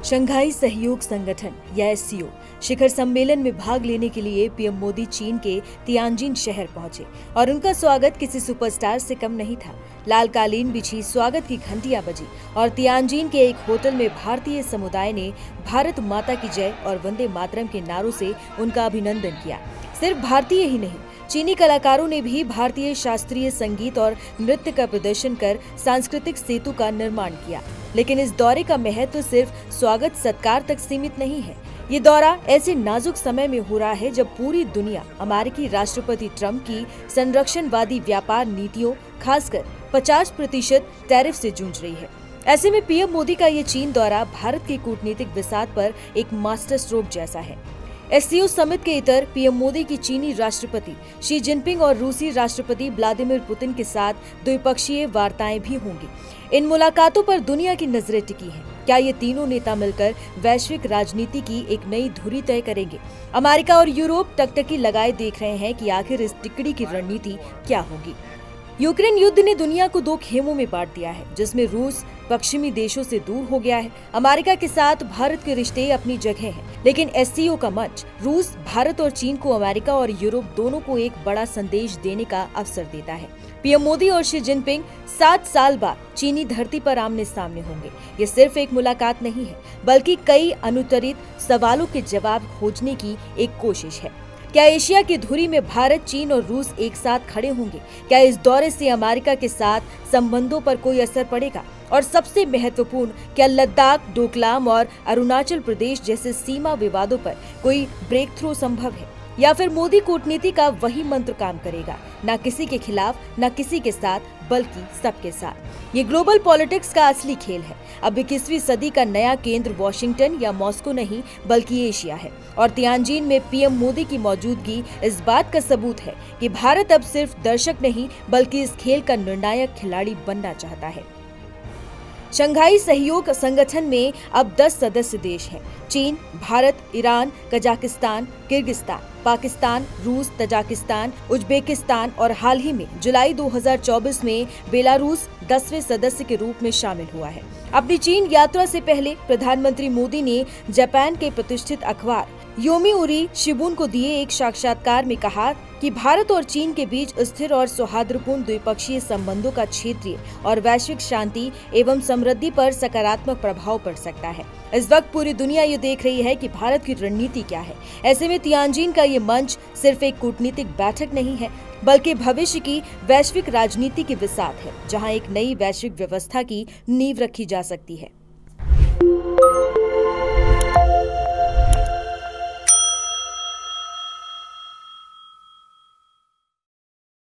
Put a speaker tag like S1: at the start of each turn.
S1: Shanghai सहयोग संगठन या एससीओ शिखर सम्मेलन में भाग लेने के लिए पीएम मोदी चीन के तियानजिन शहर पहुंचे और उनका स्वागत किसी सुपरस्टार से कम नहीं था। लाल कालीन बिछी, स्वागत की घंटियां बजी और तियानजिन के एक होटल में भारतीय समुदाय ने भारत माता की जय और वंदे मातरम के नारों से उनका अभिनंदन किया। सिर्फ भारतीय ही नहीं, चीनी कलाकारों ने भी भारतीय शास्त्रीय संगीत और नृत्य का प्रदर्शन कर सांस्कृतिक सेतु का निर्माण किया। लेकिन इस दौरे का महत्व सिर्फ स्वागत सत्कार तक सीमित नहीं है। ये दौरा ऐसे नाजुक समय में हो रहा है जब पूरी दुनिया अमेरिकी राष्ट्रपति ट्रंप की संरक्षणवादी व्यापार नीतियों, खासकर 50% टैरिफ से जूझ रही है। ऐसे में पीएम मोदी का ये चीन दौरा भारत के कूटनीतिक बिसात पर एक मास्टर स्ट्रोक जैसा है। एससीओ समिट के इतर पीएम मोदी की चीनी राष्ट्रपति शी जिनपिंग और रूसी राष्ट्रपति व्लादिमीर पुतिन के साथ द्विपक्षीय वार्ताएं भी होंगी। इन मुलाकातों पर दुनिया की नजरें टिकी हैं। क्या ये तीनों नेता मिलकर वैश्विक राजनीति की एक नई धुरी तय करेंगे? अमेरिका और यूरोप टकटकी लगाए देख रहे हैं कि आखिर इस टिकड़ी की रणनीति क्या होगी। यूक्रेन युद्ध ने दुनिया को दो खेमों में बांट दिया है, जिसमें रूस पश्चिमी देशों से दूर हो गया है। अमेरिका के साथ भारत के रिश्ते अपनी जगह हैं, लेकिन एससीओ का मंच रूस, भारत और चीन को अमेरिका और यूरोप दोनों को एक बड़ा संदेश देने का अवसर देता है। पीएम मोदी और शी जिनपिंग 7 साल बाद चीनी धरती पर आमने सामने होंगे। ये सिर्फ एक मुलाकात नहीं है, बल्कि कई अनुत्तरित सवालों के जवाब खोजने की एक कोशिश है। क्या एशिया की धुरी में भारत, चीन और रूस एक साथ खड़े होंगे? क्या इस दौरे से अमेरिका के साथ संबंधों पर कोई असर पड़ेगा? और सबसे महत्वपूर्ण, क्या लद्दाख, डोकलाम और अरुणाचल प्रदेश जैसे सीमा विवादों पर कोई ब्रेक थ्रू संभव है? या फिर मोदी कूटनीति का वही मंत्र काम करेगा, ना किसी के खिलाफ, ना किसी के साथ, बल्कि सबके साथ? ये ग्लोबल पॉलिटिक्स का असली खेल है। अब 21वीं सदी का नया केंद्र वॉशिंगटन या मॉस्को नहीं, बल्कि एशिया है। और तियानजिन में पीएम मोदी की मौजूदगी इस बात का सबूत है कि भारत अब सिर्फ दर्शक नहीं, बल्कि इस खेल का निर्णायक खिलाड़ी बनना चाहता है। शंघाई सहयोग संगठन में अब 10 सदस्य देश हैं। चीन, Bharat, Iran, Kazakhstan, Kyrgyzstan, Pakistan, रूस, तजाकिस्तान, उज्बेकिस्तान और हाल ही में जुलाई 2024 में बेलारूस 10वें सदस्य के रूप में शामिल हुआ है। अपनी चीन यात्रा से पहले प्रधानमंत्री मोदी ने जापान के प्रतिष्ठित अखबार योमिउरी शिबुन को दिए एक साक्षात्कार में कहा कि भारत और चीन के बीच स्थिर और सौहार्दपूर्ण द्विपक्षीय संबंधों का क्षेत्रीय और वैश्विक शांति एवं समृद्धि पर सकारात्मक प्रभाव पड़ सकता है। इस वक्त पूरी दुनिया ये देख रही है कि भारत की रणनीति क्या है। ऐसे में तियानजिन का ये मंच सिर्फ एक कूटनीतिक बैठक नहीं है, बल्कि भविष्य की वैश्विक राजनीति की बिसात है, जहां एक नई वैश्विक व्यवस्था की नींव रखी जा सकती है।